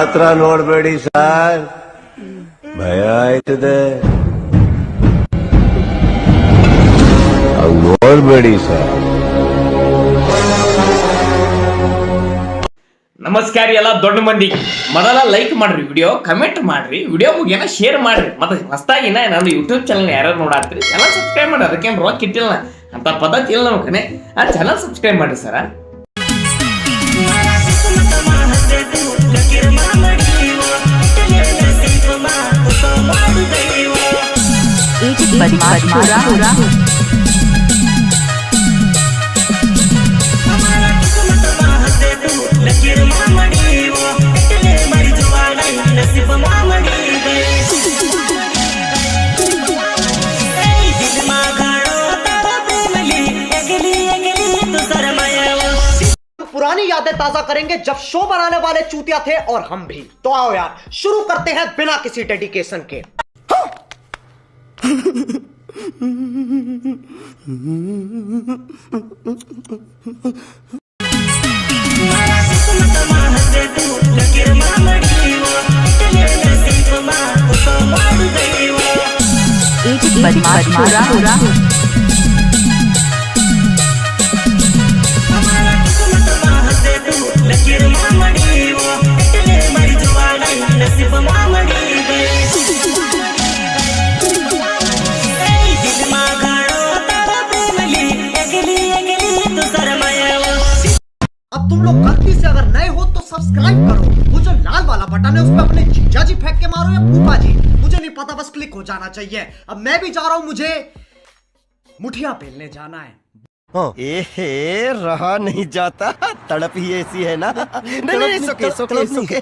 ಮಾತ್ರ ನೋಡ್ಬೇಡಿ ಸರ್, ಭಯ ಆಯ್ತದೆ. ನೋಡ್ಬೇಡಿ ಸರ್. ನಮಸ್ಕಾರ ಎಲ್ಲ ದೊಡ್ಡ ಮಂದಿ. ಮೊದಲ ಲೈಕ್ ಮಾಡ್ರಿ, ವಿಡಿಯೋ ಕಮೆಂಟ್ ಮಾಡ್ರಿ, ವಿಡಿಯೋ ಮುಗಿಯನ ಶೇರ್ ಮಾಡ್ರಿ. ಮತ್ತೆ ಹೊಸದಾಗಿ ನಾನು ಯೂಟ್ಯೂಬ್ ಚಾನಲ್ ಯಾರು ನೋಡಾತ್ರಿ ಚಾನಲ್ ಸಬ್ಸ್ಕ್ರೈಬ್ ಮಾಡ್ರಿ. ಅದಕ್ಕೇನು ರೊಕ್ಕ ಇಟ್ಟಿಲ್ಲ ಅಂತ ಪದ್ಧತಿ ಇಲ್ಲ ನಮ್ಮ ಕನೆ. ಆ ಚಾನಲ್ ಸಬ್ಸ್ಕ್ರೈಬ್ ಮಾಡ್ರಿ ಸರ. पुरानी यादें ताजा करेंगे जब शो बनाने वाले चूतिया थे और हम भी। तो आओ यार शुरू करते हैं बिना किसी डेडिकेशन के। अब तुम लोग गलती से अगर नए हो तो सब्सक्राइब करो। वो जो लाल वाला बटन है उस पर अपने जीजा जी फेंक के मारो या फूफा जी, मुझे नहीं पता, बस क्लिक हो जाना चाहिए। अब मैं भी जा रहा हूं, मुझे मुठिया पेलने जाना है। एहे रहा नहीं जाता, तड़प ही ऐसी है ना। नहीं, सुके।